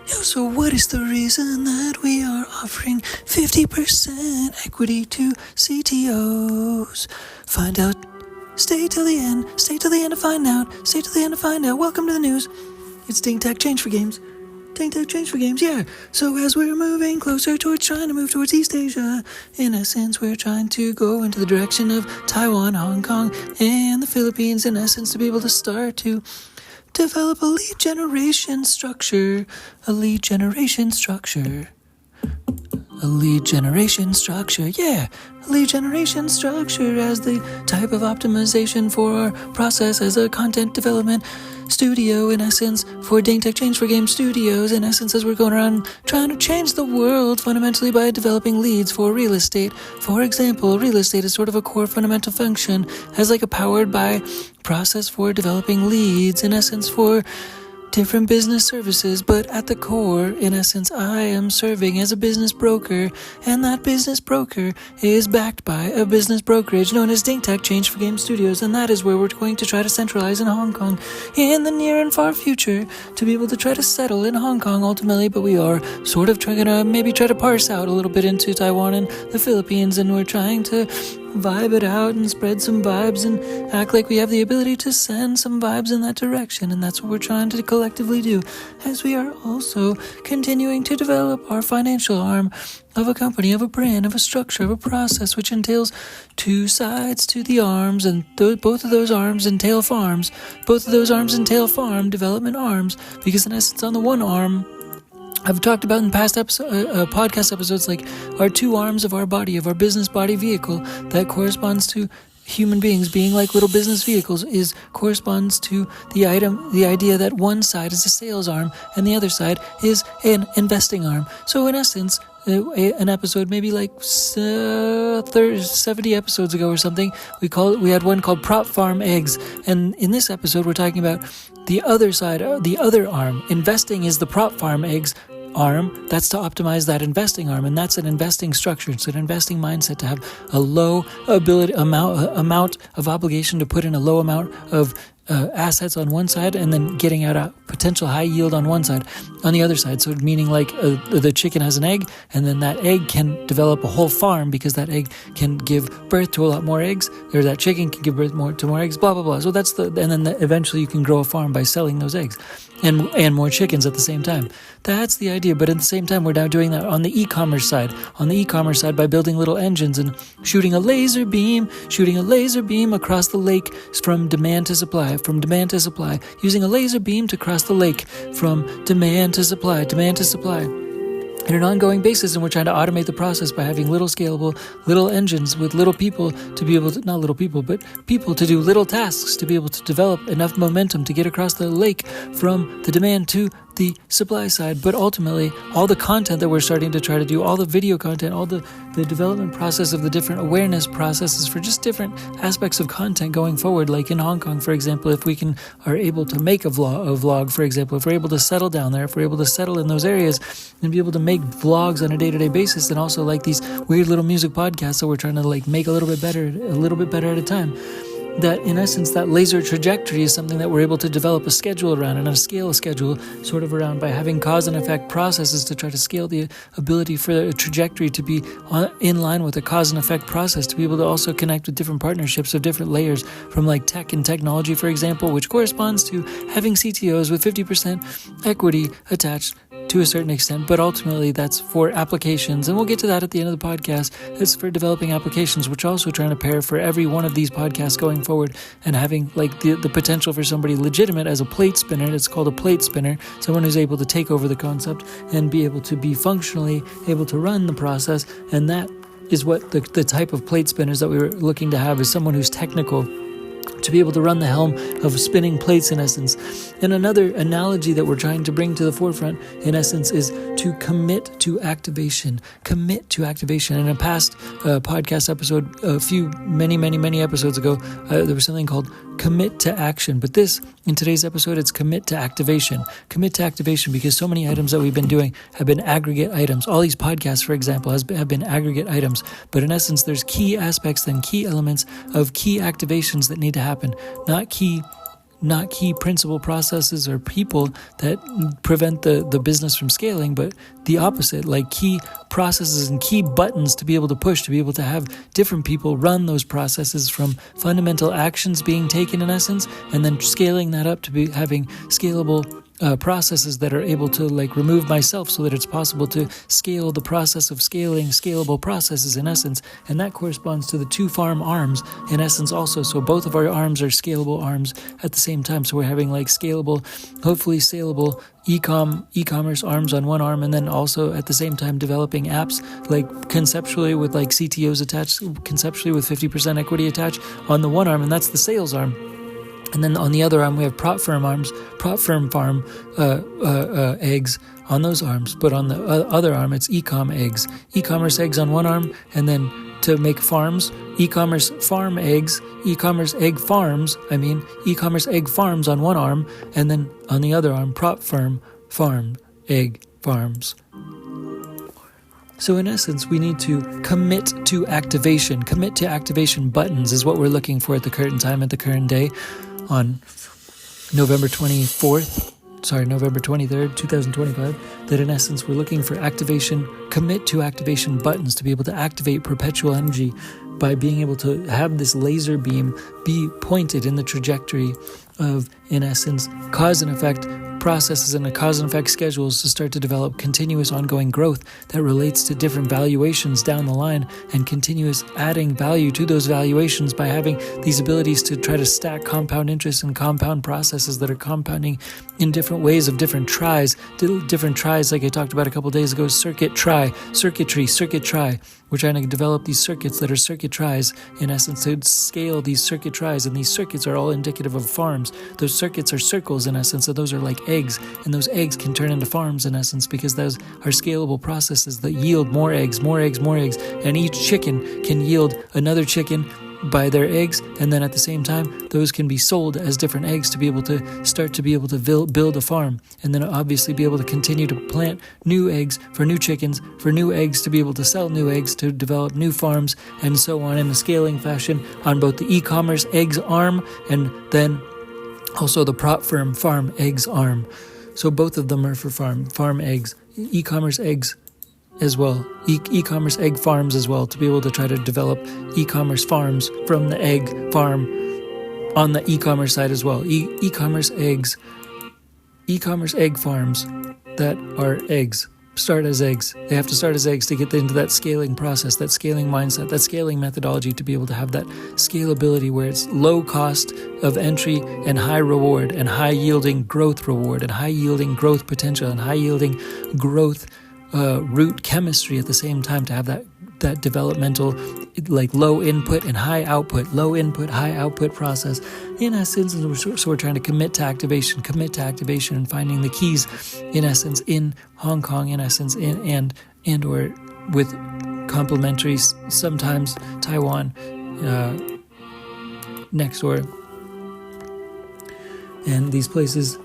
So what is the reason that we are offering 50% equity to CTOs? Find out. Stay till the end. Stay till the end to find out. Stay till the end to find out. Welcome to the news. It's Dink Change for Games. Dink Change for Games, yeah. So as we're moving closer towards trying to move towards East Asia, in essence, we're trying to go into the direction of Taiwan, Hong Kong, and the Philippines, in essence, to be able to start to develop a lead generation structure. A lead generation structure, yeah. A lead generation structure as the type of optimization for our process as a content development studio, in essence, for Dink Change for Game Studios, in essence, as we're going around trying to change the world fundamentally by developing leads for real estate. For example, real estate is sort of a core fundamental function as like a powered by process for developing leads, in essence, for different business services, but at the core, in essence, I am serving as a business broker, and that business broker is backed by a business brokerage known as Dink Change for Game Studios, and that is where we're going to try to centralize in Hong Kong in the near and far future to be able to try to settle in Hong Kong ultimately, but we are sort of trying to maybe try to parse out a little bit into Taiwan and the Philippines, and we're trying to vibe it out and spread some vibes and act like we have the ability to send some vibes in that direction, and that's what we're trying to collectively do, as we are also continuing to develop our financial arm of a company, of a brand, of a structure, of a process, which entails two sides to the arms, and both of those arms entail farms. Both of those arms entail farm development arms, because in essence, on the one arm, I've talked about in past podcast episodes, like our two arms of our body, of our business body vehicle that corresponds to human beings being like little business vehicles corresponds to the idea that one side is a sales arm and the other side is an investing arm. So in essence, an episode maybe like 70 episodes ago or something, we had one called Prop Farm Eggs, and in this episode we're talking about the other side, the other arm. Investing is the Prop Farm Eggs arm. That's to optimize that investing arm, and that's an investing structure. It's an investing mindset to have a low amount of obligation, to put in a low amount of assets on one side, and then getting out a potential high yield on one side, on the other side. So meaning like the chicken has an egg, and then that egg can develop a whole farm because that egg can give birth to a lot more eggs, or that chicken can give birth to more eggs, blah, blah, blah. So that's and then eventually you can grow a farm by selling those eggs and more chickens at the same time. That's the idea. But at the same time, we're now doing that on the e-commerce side. On the e-commerce side, by building little engines and shooting a laser beam across the lake from demand to supply, using a laser beam to cross the lake from demand to supply, in an ongoing basis. And we're trying to automate the process by having little scalable, little engines with little people to be able to, not little people, but people to do little tasks to be able to develop enough momentum to get across the lake from the demand to the supply side. But ultimately, all the content that we're starting to try to do, all the video content, all the development process of the different awareness processes for just different aspects of content going forward, like in Hong Kong, for example, if we are able to make a vlog, for example, if we're able to settle down there, if we're able to settle in those areas and be able to make vlogs on a day-to-day basis, and also like these weird little music podcasts that we're trying to like make a little bit better at a time, that in essence, that laser trajectory is something that we're able to develop a schedule around, and a scale schedule sort of around, by having cause and effect processes to try to scale the ability for a trajectory to be in line with a cause and effect process, to be able to also connect with different partnerships of different layers, from like tech and technology, for example, which corresponds to having CTOs with 50% equity attached to a certain extent, but ultimately that's for applications, and we'll get to that at the end of the podcast. It's for developing applications, which also trying to pair for every one of these podcasts going forward, and having like the potential for somebody legitimate as a plate spinner. It's called a plate spinner, someone who's able to take over the concept and be able to be functionally able to run the process, and that is what the type of plate spinners that we were looking to have, is someone who's technical, to be able to run the helm of spinning plates, in essence. And another analogy that we're trying to bring to the forefront, in essence, is to commit to activation. In a past podcast episode, many episodes ago, there was something called commit to action. But in today's episode, it's commit to activation. Commit to activation, because so many items that we've been doing have been aggregate items. All these podcasts, for example, have been aggregate items. But in essence, there's key aspects and key elements of key activations that need to happen, not key not key principal processes or people that prevent the business from scaling, but the opposite, like key processes and key buttons to be able to push, to be able to have different people run those processes, from fundamental actions being taken in essence, and then scaling that up to be having scalable processes that are able to like remove myself, so that it's possible to scale the process of scaling scalable processes in essence. And that corresponds to the 2 farm arms in essence also. So both of our arms are scalable arms at the same time. So we're having like scalable, hopefully saleable e-commerce arms on one arm, and then also at the same time developing apps like conceptually with like CTOs attached, conceptually with 50% equity attached on the one arm, and that's the sales arm. And then on the other arm, we have prop firm farm eggs on those arms. But on the other arm, it's e-commerce eggs on one arm. And then to make farms, e-commerce egg farms on one arm. And then on the other arm, prop firm egg farms. So in essence, we need to commit to activation. Commit to activation buttons is what we're looking for at the current time, at the current day. On November 23rd, 2025, that in essence we're looking for activation, commit to activation buttons to be able to activate perpetual energy by being able to have this laser beam be pointed in the trajectory of, in essence, cause and effect processes and a cause and effect schedules to start to develop continuous ongoing growth that relates to different valuations down the line, and continuous adding value to those valuations by having these abilities to try to stack compound interest and compound processes that are compounding in different ways of different tries, like I talked about a couple days ago, circuitry. We're trying to develop these circuits that are circuit tries, in essence, to scale these circuit tries, and these circuits are all indicative of farms. Those circuits are circles, in essence, so those are like eggs, and those eggs can turn into farms, in essence, because those are scalable processes that yield more eggs, and each chicken can yield another chicken by their eggs, and then at the same time those can be sold as different eggs to be able to start to be able to build a farm, and then obviously be able to continue to plant new eggs for new chickens, for new eggs to be able to sell new eggs, to develop new farms, and so on in a scaling fashion on both the e-commerce eggs arm and then also the prop firm farm eggs arm. So both of them are for farm eggs, e-commerce eggs as well, e-commerce egg farms as well, to be able to try to develop e-commerce farms from the egg farm on the e-commerce side as well. E-commerce egg farms that are eggs start as eggs. They have to start as eggs to get into that scaling process, that scaling mindset, that scaling methodology, to be able to have that scalability where it's low cost of entry and high reward and high yielding growth reward and high yielding growth potential and high yielding growth root chemistry at the same time, to have that developmental, like low input, high output process in essence. So we're trying to commit to activation and finding the keys in essence in Hong Kong, in essence and or with complementary, sometimes Taiwan next door, and these places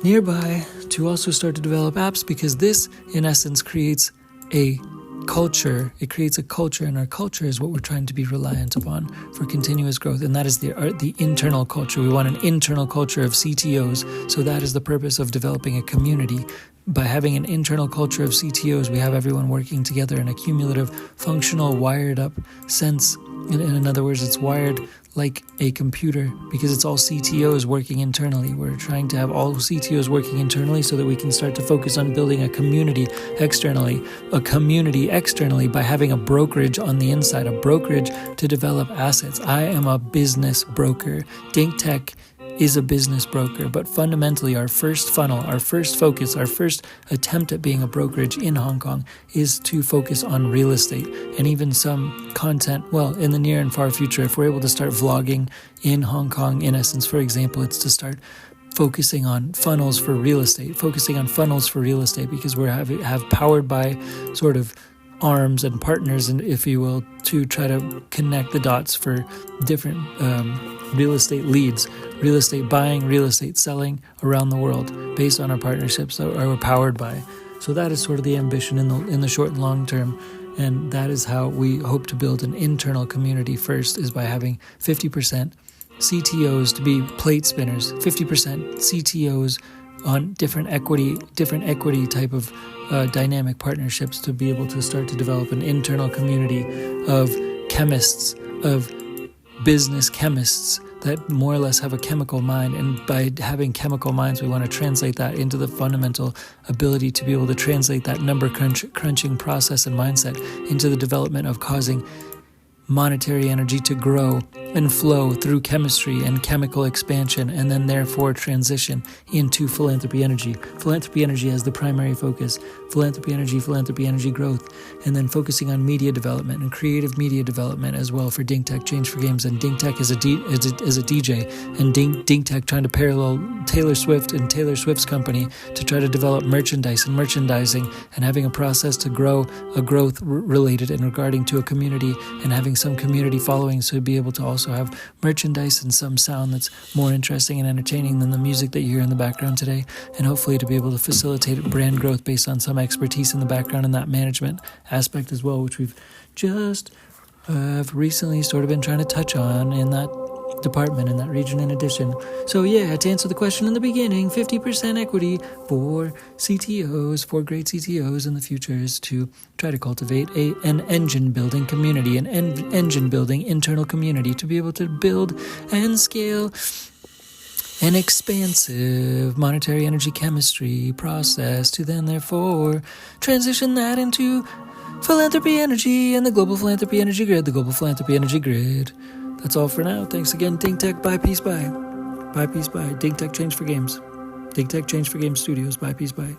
nearby, to also start to develop apps, because this in essence creates a culture. It creates a culture, and our culture is what we're trying to be reliant upon for continuous growth, and that is the internal culture. We want an internal culture of CTOs, so that is the purpose of developing a community. By having an internal culture of CTOs, we have everyone working together in a cumulative, functional, wired up sense. In other words, it's wired like a computer, because it's all CTOs working internally. We're trying to have all CTOs working internally so that we can start to focus on building a community externally by having a brokerage on the inside, a brokerage to develop assets. I am a business broker. Dink Tech is a business broker, but fundamentally our first funnel, our first focus, our first attempt at being a brokerage in Hong Kong is to focus on real estate, and even some content, well, in the near and far future, if we're able to start vlogging in Hong Kong, in essence, for example, it's to start focusing on funnels for real estate, because we have powered by sort of arms and partners, and if you will, to try to connect the dots for different real estate leads, real estate buying, real estate selling around the world based on our partnerships that we're powered by. So that is sort of the ambition in the short and long term, and that is how we hope to build an internal community first, is by having 50% CTOs to be plate spinners, 50% CTOs on different equity type of dynamic partnerships to be able to start to develop an internal community of chemists, of business chemists that more or less have a chemical mind. And by having chemical minds, we want to translate that into the fundamental ability to be able to translate that number crunching process and mindset into the development of causing monetary energy to grow and flow through chemistry and chemical expansion, and then therefore transition into philanthropy energy. Philanthropy energy as the primary focus. Philanthropy energy growth, and then focusing on media development and creative media development as well for Dink Tech, Change for Games, and Dink Tech as a DJ, and Dink Tech trying to parallel Taylor Swift and Taylor Swift's company to try to develop merchandise and merchandising, and having a process to grow a growth related and regarding to a community, and having some community following, so to be able to also have merchandise and some sound that's more interesting and entertaining than the music that you hear in the background today, and hopefully to be able to facilitate brand growth based on some expertise in the background and that management aspect as well, which we've just have recently sort of been trying to touch on in that department, in that region in addition. So yeah, to answer the question in the beginning, 50% equity for CTOs, for great CTOs in the future, is to try to cultivate an engine building community, an engine building internal community to be able to build and scale an expansive monetary energy chemistry process to then therefore transition that into philanthropy energy and the global philanthropy energy grid, That's all for now. Thanks again, Dink Tech. Bye, peace, bye. Bye, peace, bye. Dink Tech, Change for Games. Dink Tech, Change for Games Studios. Bye, peace, bye.